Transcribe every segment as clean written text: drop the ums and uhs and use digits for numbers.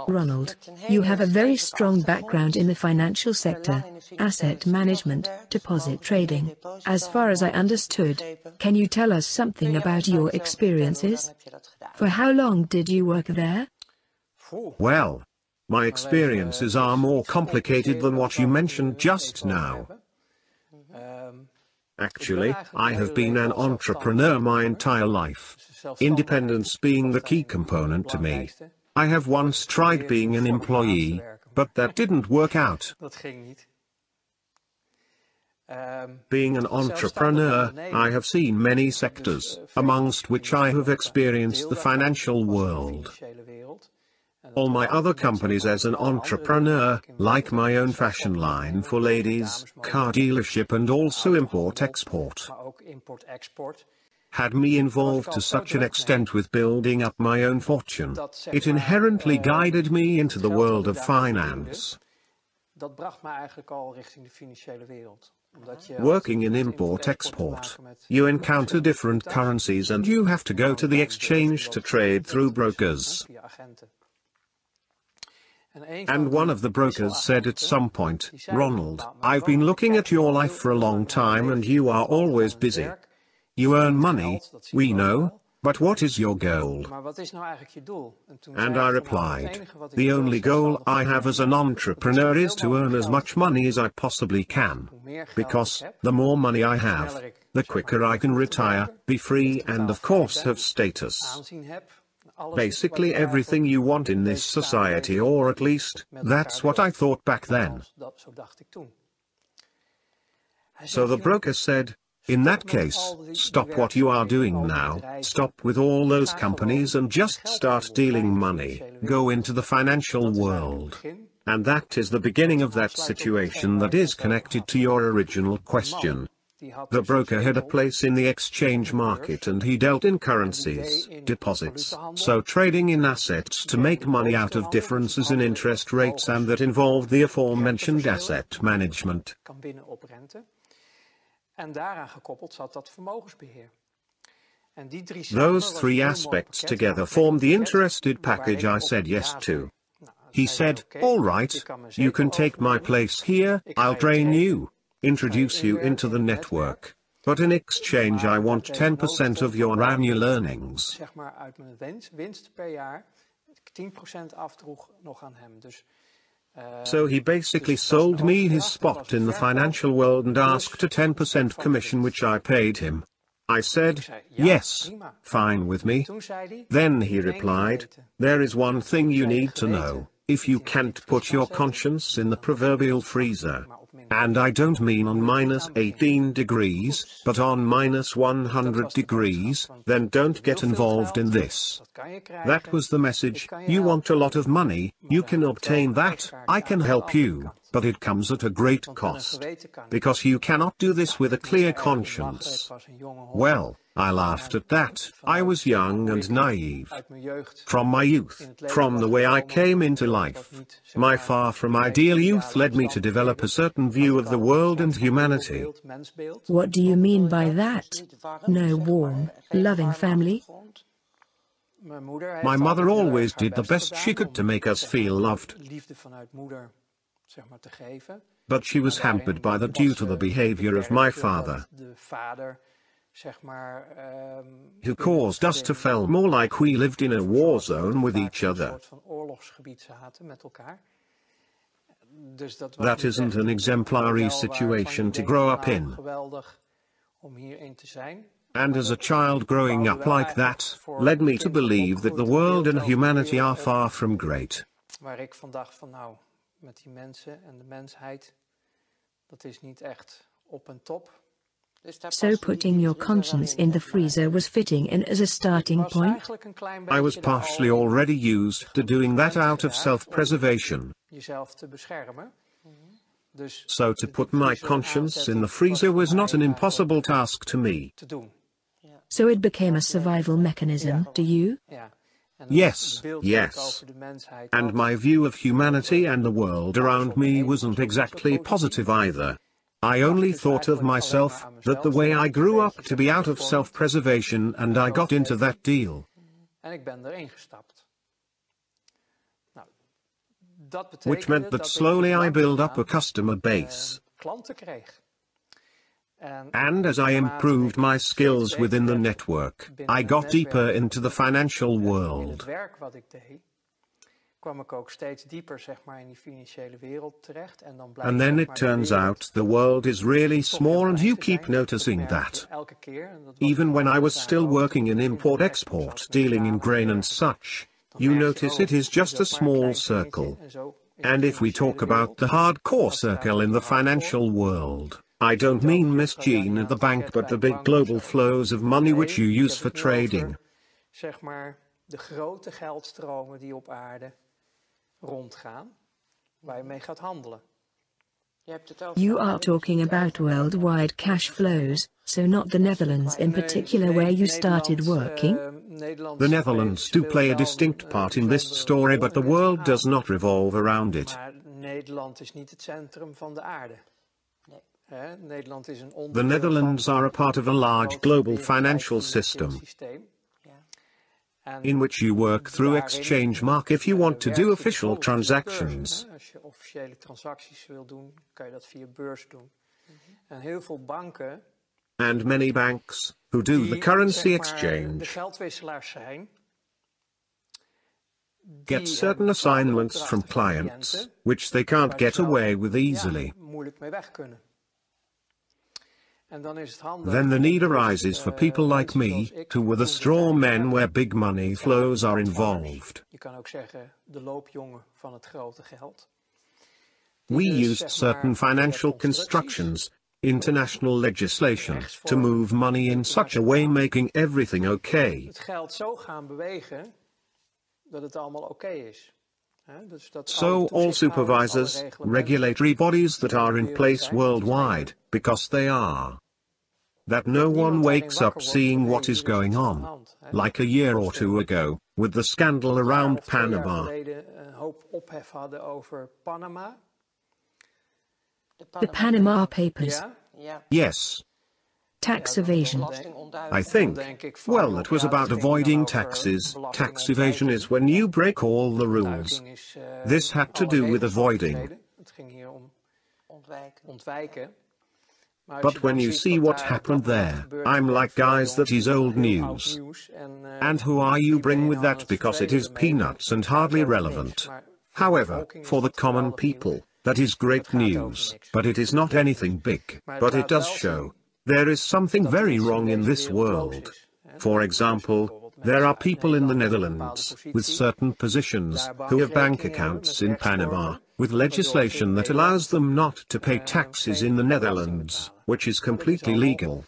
Ronald, you have a very strong background in the financial sector, asset management, deposit trading. As far as I understood, can you tell us something about your experiences? For how long did you work there? Well, my experiences are more complicated than what you mentioned just now. Actually, I have been an entrepreneur my entire life. Independence being the key component to me. I have once tried being an employee, but that didn't work out. Being an entrepreneur, I have seen many sectors, amongst which I have experienced the financial world. All my other companies as an entrepreneur, like my own fashion line for ladies, car dealership and also import-export, had me involved to such an extent with building up my own fortune. It inherently guided me into the world of finance. Working in import-export, you encounter different currencies and you have to go to the exchange to trade through brokers. And one of the brokers said at some point, "Ronald, I've been looking at your life for a long time and you are always busy. You earn money, we know, but what is your goal?" And I replied, "The only goal I have as an entrepreneur is to earn as much money as I possibly can. Because, the more money I have, the quicker I can retire, be free and of course have status. Basically everything you want in this society, or at least, that's what I thought back then." So the broker said, "In that case, stop what you are doing now, stop with all those companies and just start dealing money, go into the financial world." And that is the beginning of that situation that is connected to your original question. The broker had a place in the exchange market and he dealt in currencies, deposits, so trading in assets to make money out of differences in interest rates, and that involved the aforementioned asset management. Those three aspects together formed the interested package I said yes to. He said, "All right, you can take my place here, I'll train you, introduce you into the network, but in exchange I want 10% of your annual earnings." So he basically sold me his spot in the financial world and asked a 10% commission, which I paid him. I said, "Yes, fine with me." Then he replied, "There is one thing you need to know. If you can't put your conscience in the proverbial freezer, and I don't mean on -18 degrees, but on -100 degrees, then don't get involved in this." That was the message. You want a lot of money, you can obtain that, I can help you, but it comes at a great cost. Because you cannot do this with a clear conscience. Well, I laughed at that. I was young and naive. From my youth, from the way I came into life, my far from ideal youth led me to develop a certain view of the world and humanity. What do you mean by that? No warm, loving family? My mother always did the best she could to make us feel loved. But she was hampered by that due to the behavior of my father, who caused us to feel more like we lived in a war zone with each other. That isn't an exemplary situation to grow up in. And as a child growing up like that, led me to believe that the world and humanity are far from great. So putting your conscience in the freezer was fitting in as a starting point? I was partially already used to doing that out of self-preservation. So to put my conscience in the freezer was not an impossible task to me. So it became a survival mechanism to you? Yes, yes. And my view of humanity and the world around me wasn't exactly positive either. I only thought of myself, that the way I grew up to be out of self-preservation, and I got into that deal. which meant that slowly I built up a customer base. And as I improved my skills within the network, I got deeper into the financial world. And then it turns out the world is really small, and you keep noticing that. Even when I was still working in import-export, dealing in grain and such, you notice it is just a small circle. And if we talk about the hardcore circle in the financial world, I don't mean Miss Jean at the bank, but the big global flows of money which you use for trading. De grote geldstromen die op aarde rondgaan, waar je mee gaat handelen. You are talking about worldwide cash flows, so not the Netherlands in particular where you started working? The Netherlands do play a distinct part in this story, but the world does not revolve around it. Maar Nederland is niet het centrum van de aarde. Nederland is een onderdeel The Netherlands are a part of a large global financial system, in which you work through exchange mark if you want to do official transactions. Als je officiële transacties wil doen, kan je dat via beurs doen. En heel veel banken, and many banks, who do the currency de exchange, geldwisselaars zijn, get certain assignments from clients, which they can't get away with easily. moeilijk mee weg kunnen. Then the need arises for people like me, who were the straw men where big money flows are involved. Je kan ook zeggen de loopjongen van het grote geld. We used certain financial constructions, international legislation, to move money in such a way making everything okay. Het geld zo gaan bewegen dat het allemaal oké is. So all supervisors, regulatory bodies that are in place worldwide, because they are. That no one wakes up seeing what is going on, like a year or two ago, with the scandal around Panama. The Panama Papers. Yes. Tax evasion. I think, well, it was about avoiding taxes. Tax evasion is when you break all the rules. This had to do with avoiding. But when you see what happened there, I'm like, guys, that is old news. And who are you bring with that, because it is peanuts and hardly relevant. However, for the common people, that is great news, but it is not anything big, but it does show there is something very wrong in this world. For example, there are people in the Netherlands, with certain positions, who have bank accounts in Panama, with legislation that allows them not to pay taxes in the Netherlands, which is completely legal.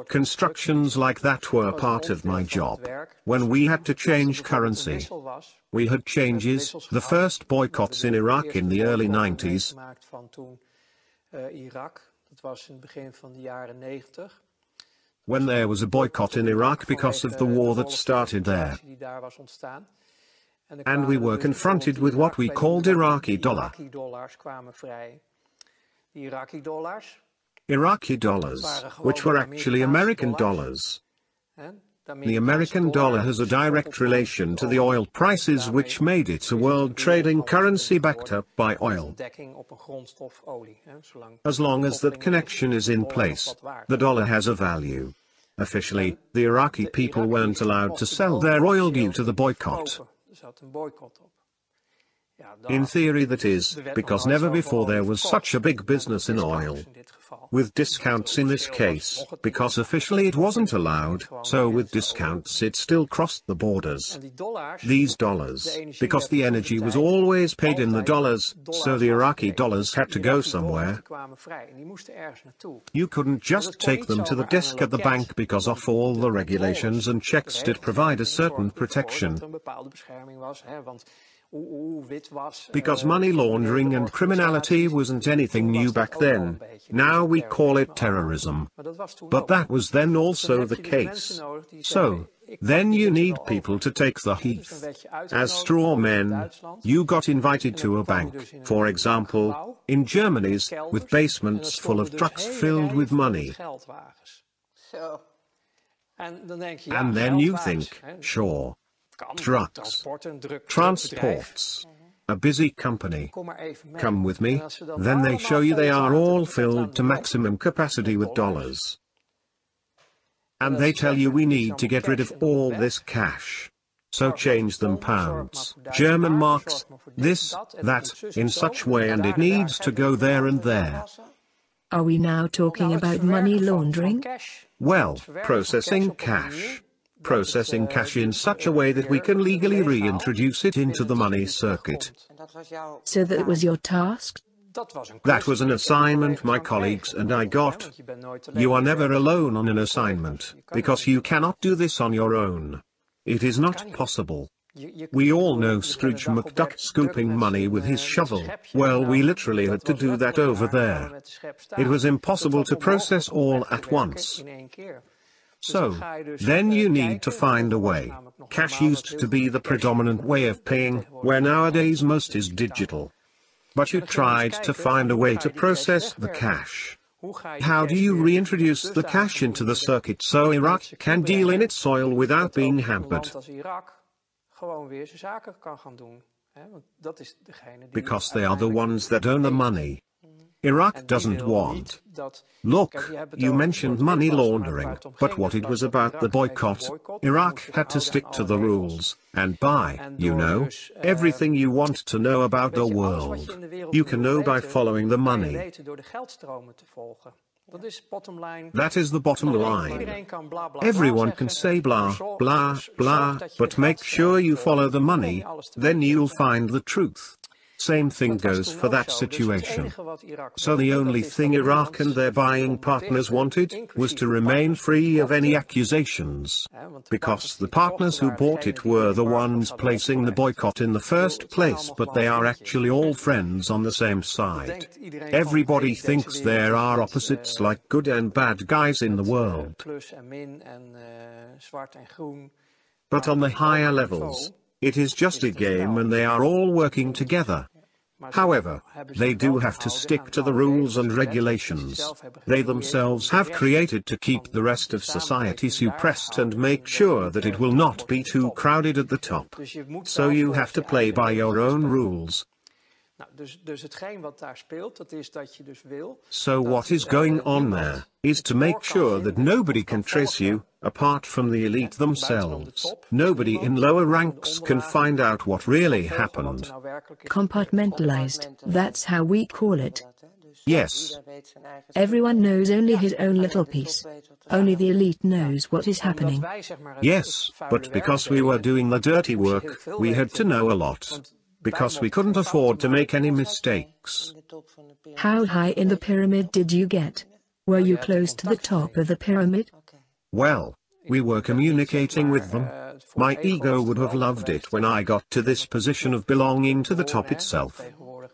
Constructions like that were part of my job. When we had to change currency, we had changes, the first boycotts in Iraq in the early 90s. When there was a boycott in Iraq because of the war that started there. And we were confronted with what we called Iraqi dollar. Iraqi dollars, which were actually American dollars. The American dollar has a direct relation to the oil prices, which made it a world trading currency backed up by oil. As long as that connection is in place, the dollar has a value. Officially, the Iraqi people weren't allowed to sell their oil due to the boycott. In theory, that is, because never before there was such a big business in oil. With discounts in this case, because officially it wasn't allowed, so with discounts it still crossed the borders. These dollars, because the energy was always paid in the dollars, so the Iraqi dollars had to go somewhere. You couldn't just take them to the desk at the bank because of all the regulations and checks did provide a certain protection. Because money laundering and criminality wasn't anything new back then, now we call it terrorism. But that was then also the case. So, then you need people to take the heat. As straw men, you got invited to a bank, for example, in Germany's, with basements full of trucks filled with money. And then you think, sure. trucks, transports, a busy company. Come with me, then they show you they are all filled to maximum capacity with dollars. And they tell you we need to get rid of all this cash. So change them pounds, German marks, this, that, in such way, and it needs to go there and there. Are we now talking about money laundering? Well, processing cash. Processing cash in such a way that we can legally reintroduce it into the money circuit. So that was your task? That was an assignment my colleagues and I got. You are never alone on an assignment, because you cannot do this on your own. It is not possible. We all know Scrooge McDuck scooping money with his shovel. Well, we literally had to do that over there. It was impossible to process all at once. So, then you need to find a way. Cash used to be the predominant way of paying, where nowadays most is digital. But you tried to find a way to process the cash. How do you reintroduce the cash into the circuit so Iraq can deal in its oil without being hampered? Because they are the ones that own the money. Iraq doesn't want. Look, you mentioned money laundering, but what it was about the boycott, Iraq had to stick to the rules, and buy, everything you want to know about the world. You can know by following the money. That is the bottom line. Everyone can say blah, blah, blah, but make sure you follow the money, then you'll find the truth. Same thing goes for that situation. So the only thing Iraq and their buying partners wanted was to remain free of any accusations. Because the partners who bought it were the ones placing the boycott in the first place, but they are actually all friends on the same side. Everybody thinks there are opposites like good and bad guys in the world. But on the higher levels, it is just a game and they are all working together. However, they do have to stick to the rules and regulations they themselves have created to keep the rest of society suppressed and make sure that it will not be too crowded at the top. So you have to play by your own rules. So what is going on there is to make sure that nobody can trace you, apart from the elite themselves. Nobody in lower ranks can find out what really happened. Compartmentalized, that's how we call it. Yes. Everyone knows only his own little piece. Only the elite knows what is happening. Yes, but because we were doing the dirty work, we had to know a lot. Because we couldn't afford to make any mistakes. How high in the pyramid did you get? Were you close to the top of the pyramid? Well, we were communicating with them. My ego would have loved it when I got to this position of belonging to the top itself.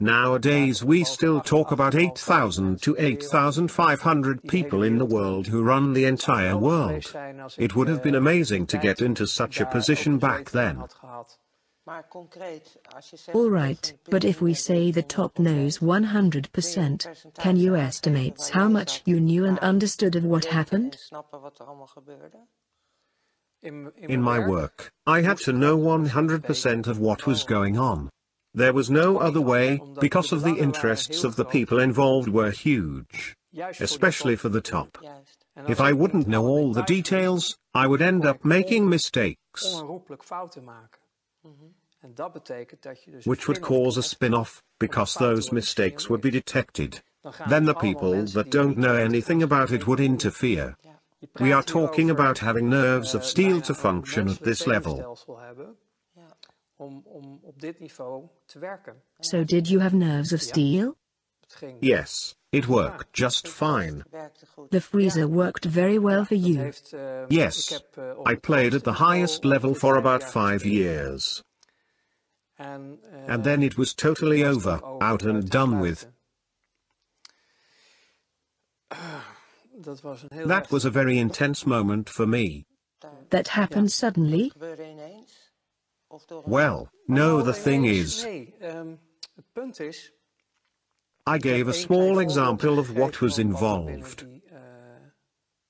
Nowadays we still talk about 8,000 to 8,500 people in the world who run the entire world. It would have been amazing to get into such a position back then. All right, but if we say the top knows 100%, can you estimate how much you knew and understood of what happened? In my work, I had to know 100% of what was going on. There was no other way, because of the interests of the people involved were huge. Especially for the top. If I wouldn't know all the details, I would end up making mistakes. Which would cause a spin-off, because those mistakes would be detected. Then the people that don't know anything about it would interfere. We are talking about having nerves of steel to function at this level. So did you have nerves of steel? Yes, it worked just fine. The freezer worked very well for you. Yes, I played at the highest level for about 5 years. And then it was totally over, out and done with. That was a very intense moment for me. That happened suddenly? Well, no, the thing is, I gave a small example of what was involved.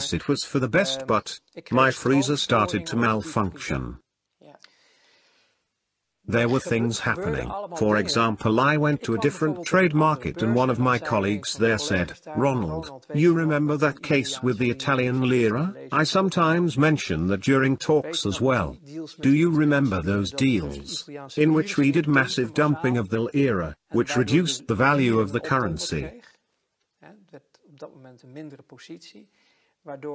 guess it was for the best, but my freezer started to malfunction. There were things happening. For example, I went to a different trade market and one of my colleagues there said, "Ronald, you remember that case with the Italian lira? I sometimes mention that during talks as well. Do you remember those deals, in which we did massive dumping of the lira, which reduced the value of the currency?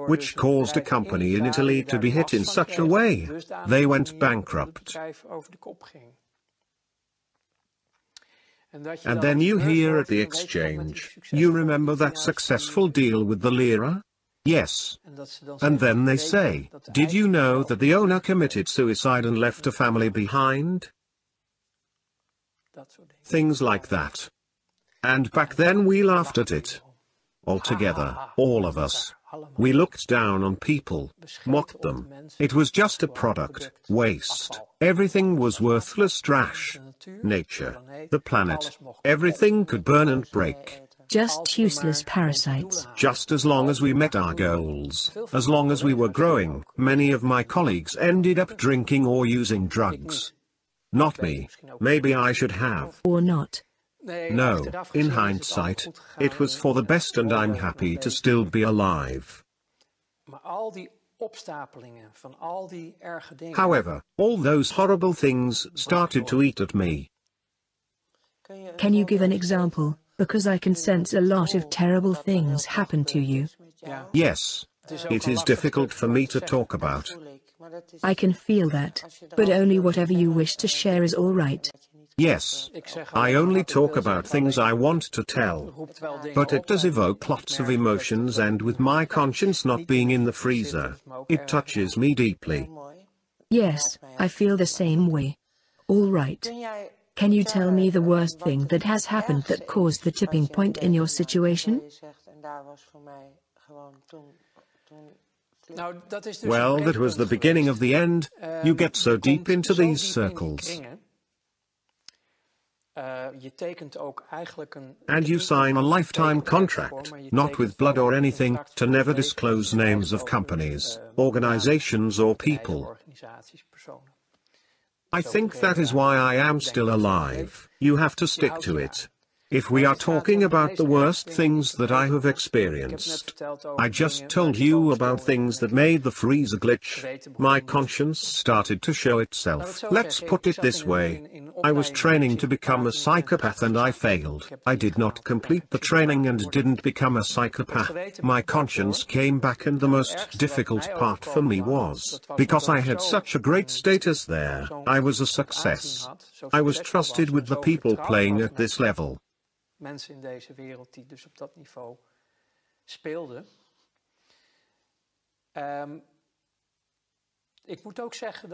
Which caused a company in Italy to be hit in such a way, they went bankrupt." And then you hear at the exchange, "You remember that successful deal with the lira?" Yes. And then they say, "Did you know that the owner committed suicide and left a family behind?" Things like that. And back then we laughed at it. Altogether, all of us. We looked down on people, mocked them. It was just a product, waste. Everything was worthless trash. Nature, the planet, everything could burn and break. Just useless parasites. Just as long as we met our goals, as long as we were growing, many of my colleagues ended up drinking or using drugs. Not me. Maybe I should have. Or not. No, in hindsight, it was for the best and I'm happy to still be alive. However, all those horrible things started to eat at me. Can you give an example? Because I can sense a lot of terrible things happen to you. Yes. It is difficult for me to talk about. I can feel that, but only whatever you wish to share is all right. Yes. I only talk about things I want to tell. But it does evoke lots of emotions, and with my conscience not being in the freezer, it touches me deeply. Yes, I feel the same way. All right. Can you tell me the worst thing that has happened that caused the tipping point in your situation? Well, that was the beginning of the end. You get so deep into these circles. And you sign a lifetime contract, not with blood or anything, to never disclose names of companies, organizations or people. I think that is why I am still alive. You have to stick to it. If we are talking about the worst things that I have experienced, I just told you about things that made the freezer glitch. My conscience started to show itself. Let's put it this way. I was training to become a psychopath and I failed. I did not complete the training and didn't become a psychopath. My conscience came back, and the most difficult part for me was, because I had such a great status there, I was a success. I was trusted with the people playing at this level. Mensen in deze wereld die dus op dat niveau speelden.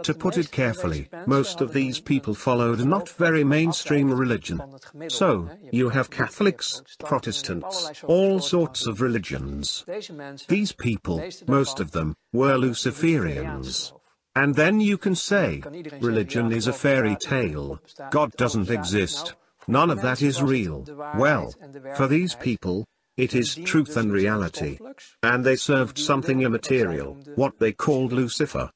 To put it carefully, most of these people followed a not very mainstream religion. So, you have Catholics, Protestants, all sorts of religions. These people, most of them, were Luciferians. And then you can say, religion is a fairy tale, God doesn't exist. None of that is real. Well, for these people, it is truth and reality. And they served something immaterial, what they called Lucifer.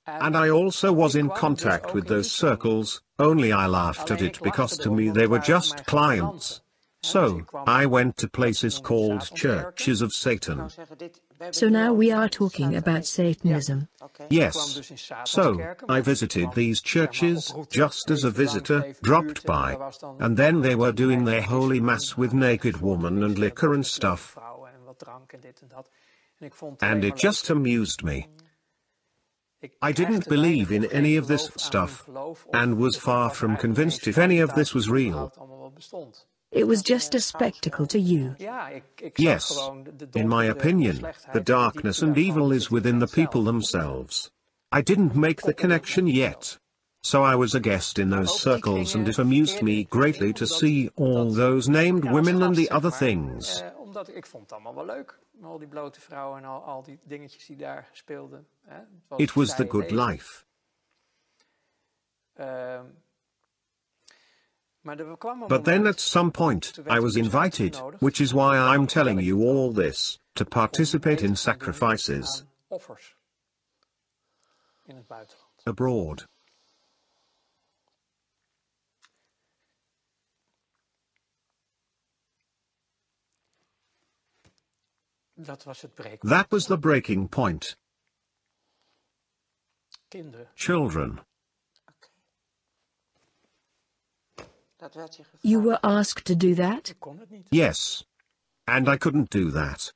And I also was in contact with those circles, only I laughed at it because to me they were just clients. So, I went to places called churches of Satan. So now we are talking about Satanism. Yes. So, I visited these churches, just as a visitor, dropped by. And then they were doing their holy mass with naked women and liquor and stuff. And it just amused me. I didn't believe in any of this stuff, and was far from convinced if any of this was real. It was just a spectacle to you. Yes. In my opinion, the darkness and evil is within the people themselves. I didn't make the connection yet. So I was a guest in those circles, and it amused me greatly to see all those named women and the other things. It was the good life. But then at some point, I was invited, which is why I'm telling you all this, to participate in sacrifices abroad. That was the breaking point. Children. You were asked to do that? Yes. And I couldn't do that.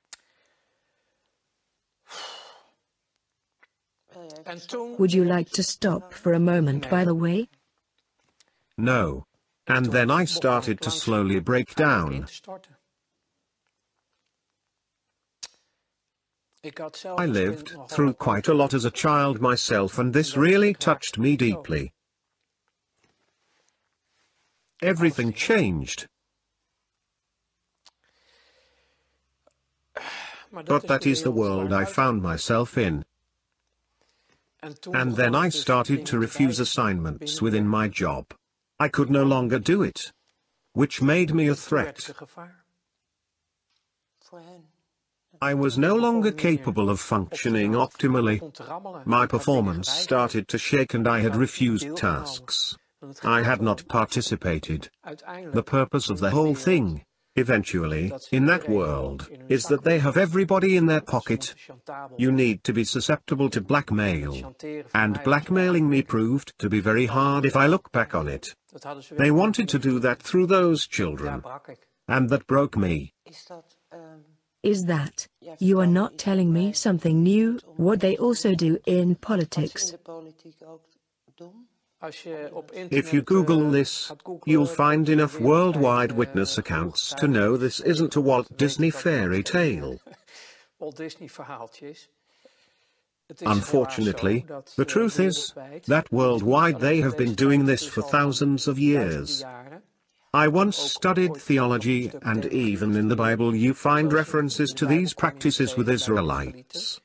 Would you like to stop for a moment, by the way? No. And then I started to slowly break down. I lived through quite a lot as a child myself, and this really touched me deeply. Everything changed. But that is the world I found myself in. And then I started to refuse assignments within my job. I could no longer do it, which made me a threat. I was no longer capable of functioning optimally. My performance started to shake and I had refused tasks. I had not participated. The purpose of the whole thing, eventually, in that world, is that they have everybody in their pocket. You need to be susceptible to blackmail. And blackmailing me proved to be very hard if I look back on it. They wanted to do that through those children. And that broke me. Is that, you are not telling me something new, what they also do in politics? If you Google this, you'll find enough worldwide witness accounts to know this isn't a Walt Disney fairy tale. Unfortunately, the truth is that worldwide they have been doing this for thousands of years. I once studied theology, and even in the Bible you find references to these practices with Israelites.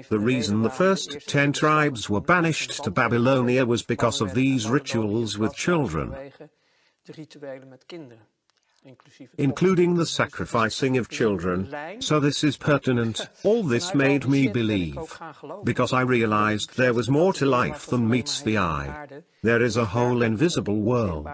The reason the first 10 tribes were banished to Babylonia was because of these rituals with children, including the sacrificing of children. So this is pertinent. All this made me believe, because I realized there was more to life than meets the eye. There is a whole invisible world.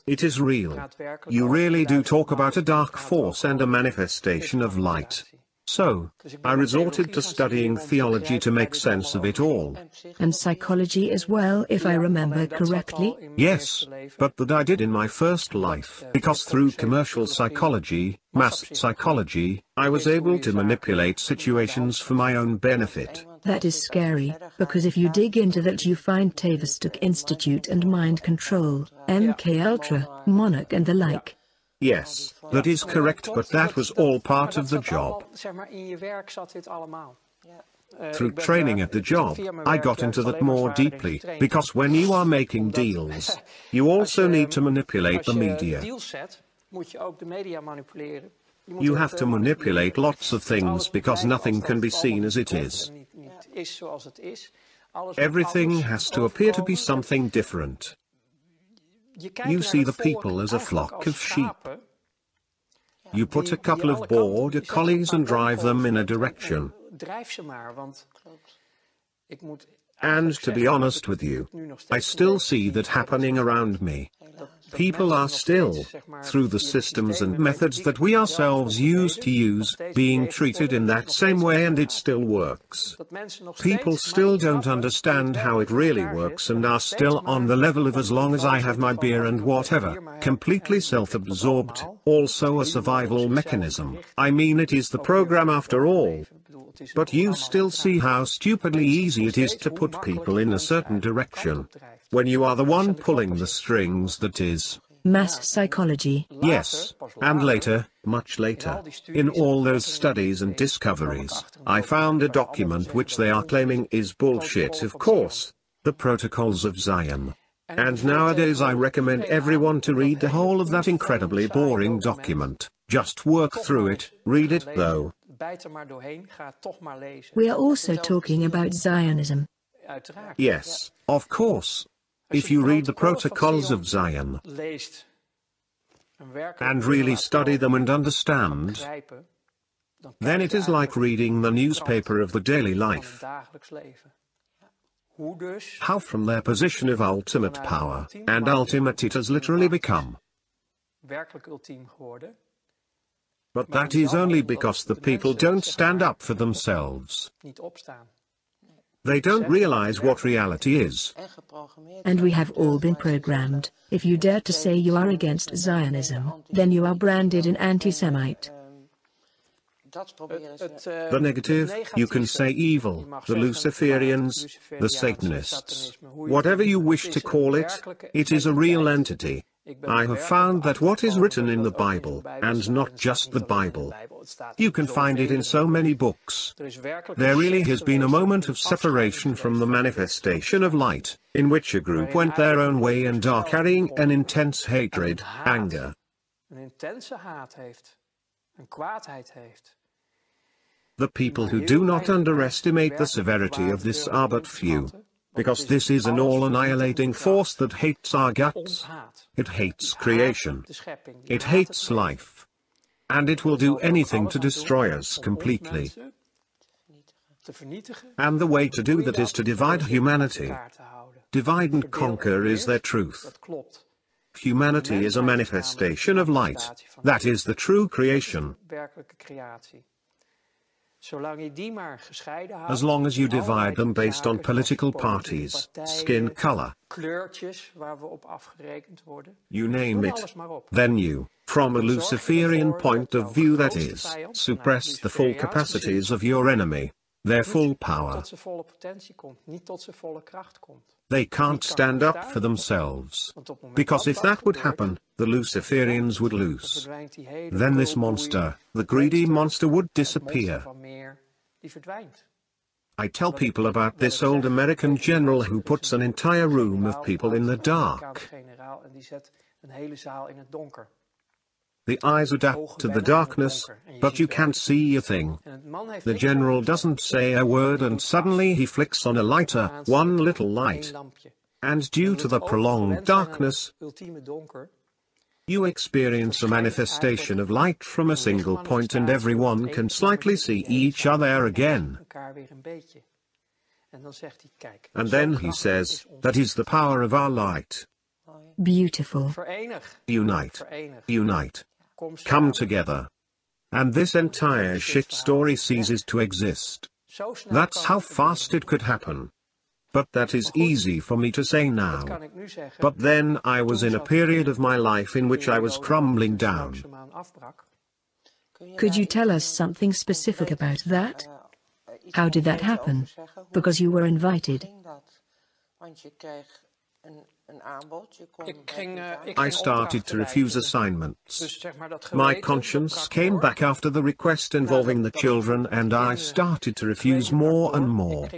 It is real. You really do talk about a dark force and a manifestation of light. So, I resorted to studying theology to make sense of it all. And psychology as well, if I remember correctly? Yes, but that I did in my first life, because through commercial psychology, mass psychology, I was able to manipulate situations for my own benefit. That is scary, because if you dig into that you find Tavistock Institute and mind control, MK Ultra, Monarch and the like. Yes, that is correct, but that was all part of the job. Through training at the job, I got into that more deeply, because when you are making deals, you also need to manipulate the media. You have to manipulate lots of things because nothing can be seen as it is. Everything has to appear to be something different. You see the people as a flock of sheep. You put a couple of border collies and drive them in a direction. And to be honest with you, I still see that happening around me. People are still, through the systems and methods that we ourselves used to use, being treated in that same way, and it still works. People still don't understand how it really works and are still on the level of as long as I have my beer and whatever, completely self-absorbed, also a survival mechanism. I mean, it is the program after all. But you still see how stupidly easy it is to put people in a certain direction, when you are the one pulling the strings. That is mass psychology. Yes, and later, much later, in all those studies and discoveries, I found a document which they are claiming is bullshit, of course, the Protocols of Zion. And nowadays I recommend everyone to read the whole of that incredibly boring document. Just work through it, read it though. We are also talking about Zionism. Yes, of course. If you read the Protocols of Zion and really study them and understand, then it is like reading the newspaper of the daily life. How from their position of ultimate power, and ultimate it has literally become, But that is only because the people don't stand up for themselves. They don't realize what reality is. And we have all been programmed. If you dare to say you are against Zionism, then you are branded an anti-Semite. The negative, you can say evil, the Luciferians, the Satanists. Whatever you wish to call it, it is a real entity. I have found that what is written in the Bible, and not just the Bible, you can find it in so many books. There really has been a moment of separation from the manifestation of light, in which a group went their own way and are carrying an intense hatred, anger. The people who do not underestimate the severity of this are but few. Because this is an all-annihilating force that hates our guts. It hates creation. It hates life. And it will do anything to destroy us completely. And the way to do that is to divide humanity. Divide and conquer is their truth. Humanity is a manifestation of light. That is the true creation. As long as you divide them based on political parties, skin color, you name it, then you, from a Luciferian point of view that is, suppress the full capacities of your enemy, their full power. They can't stand up for themselves. Because if that would happen, the Luciferians would lose. Then this monster, the greedy monster, would disappear. I tell people about this old American general who puts an entire room of people in the dark. The eyes adapt to the darkness, but you can't see a thing. The general doesn't say a word and suddenly he flicks on a lighter, one little light. And due to the prolonged darkness, you experience a manifestation of light from a single point and everyone can slightly see each other again. And then he says, that is the power of our light. Beautiful. Unite. Unite. Come together. And this entire shit story ceases to exist. That's how fast it could happen. But that is easy for me to say now. But then I was in a period of my life in which I was crumbling down. Could you tell us something specific about that? How did that happen? Because you were invited. I started to refuse assignments. My conscience came back after the request involving the children and I started to refuse more and more.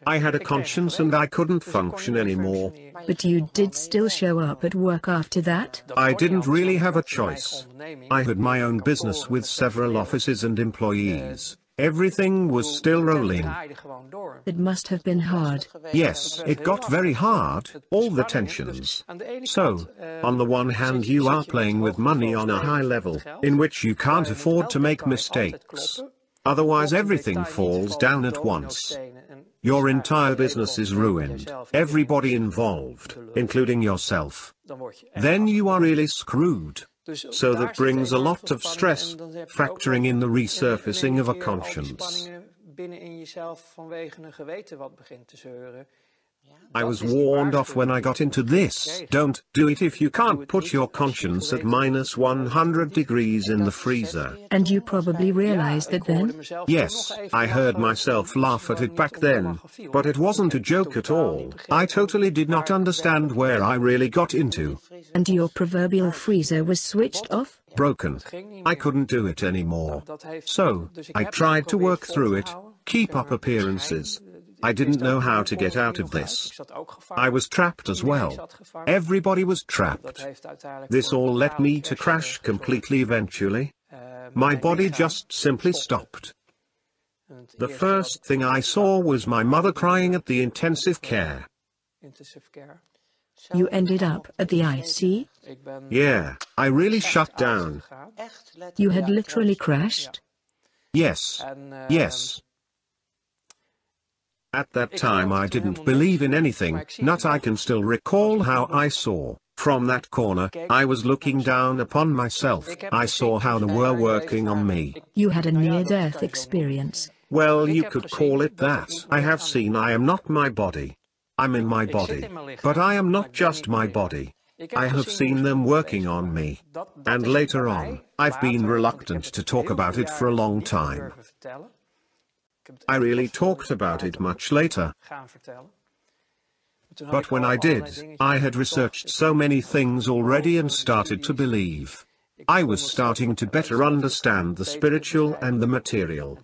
I had a conscience and I couldn't function anymore. But you did still show up at work after that? I didn't really have a choice. I had my own business with several offices and employees. Everything was still rolling. It must have been hard. Yes, it got very hard, all the tensions. So, on the one hand you are playing with money on a high level, in which you can't afford to make mistakes. Otherwise everything falls down at once. Your entire business is ruined, everybody involved, including yourself. Then you are really screwed. So that brings a lot of stress, factoring in the resurfacing of a conscience. I was warned off when I got into this. Don't do it if you can't put your conscience at minus 100 degrees in the freezer. And you probably realized that then? Yes, I heard myself laugh at it back then, but it wasn't a joke at all. I totally did not understand where I really got into. And your proverbial freezer was switched off? Broken. I couldn't do it anymore. So, I tried to work through it, keep up appearances. I didn't know how to get out of this. I was trapped as well. Everybody was trapped. This all led me to crash completely eventually. My body just simply stopped. The first thing I saw was my mother crying at the intensive care. You ended up at the IC? Yeah, I really shut down. You had literally crashed? Yes. Yes. At that time I didn't believe in anything, not I can still recall how I saw, From that corner, I was looking down upon myself. I saw how they were working on me. You had a near-death experience. Well, you could call it that. I have seen I am not my body. I'm in my body. But I am not just my body. I have seen them working on me. And later on, I've been reluctant to talk about it for a long time. I really talked about it much later. But when I did, I had researched so many things already and started to believe. I was starting to better understand the spiritual and the material.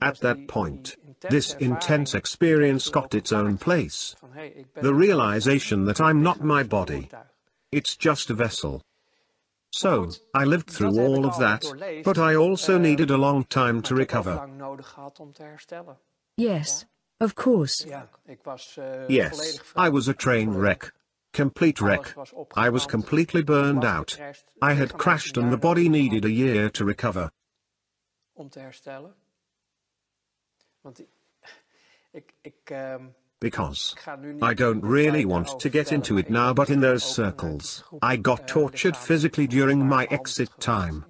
At that point, this intense experience got its own place. The realization that I'm not my body. It's just a vessel. So, I lived through all of that, but I also needed a long time to recover. Yes, of course. Yes, I was a train wreck. Complete wreck. I was completely burned out. I had crashed and the body needed a year to recover. Because I don't really want to get into it now, but in those circles, I got tortured physically during my exit time.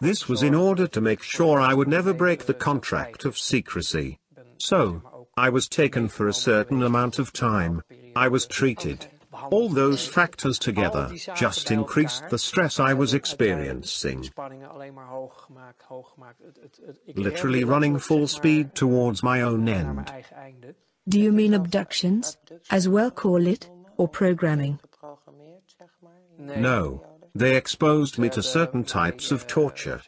This was in order to make sure I would never break the contract of secrecy. So, I was taken for a certain amount of time. I was treated. All those factors together just increased the stress I was experiencing. Literally running full speed towards my own end. Do you mean abductions, as well call it, or programming? No, they exposed me to certain types of torture.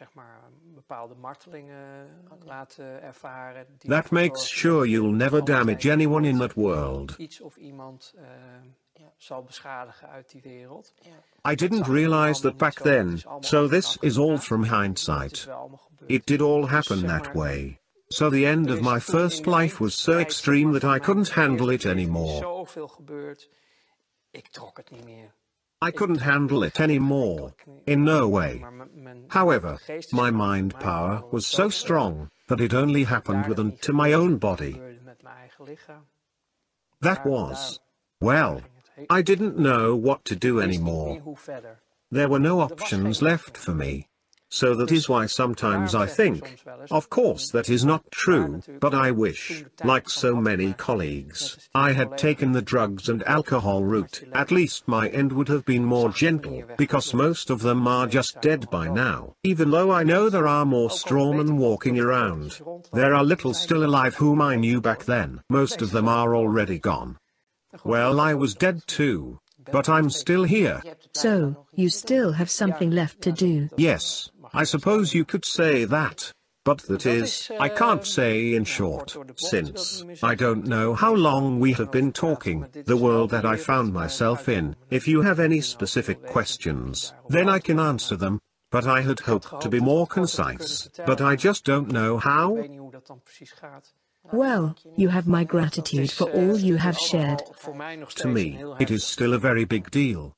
That makes sure you'll never damage anyone in that world. I didn't realize that back then, so this is all from hindsight. It did all happen that way. So the end of my first life was so extreme that I couldn't handle it anymore. I couldn't handle it anymore. In no way. However, my mind power was so strong that it only happened within to my own body. That was, well, I didn't know what to do anymore. There were no options left for me. So that is why sometimes I think, of course that is not true, but I wish, like so many colleagues, I had taken the drugs and alcohol route. At least my end would have been more gentle, because most of them are just dead by now. Even though I know there are more strawmen walking around, there are little still alive whom I knew back then. Most of them are already gone. Well, I was dead too, but I'm still here. So, you still have something left to do. Yes, I suppose you could say that. But that is, I can't say in short, since I don't know how long we have been talking, the world that I found myself in. If you have any specific questions, then I can answer them, but I had hoped to be more concise, but I just don't know how. Well, you have my gratitude for all you have shared. To me, it is still a very big deal.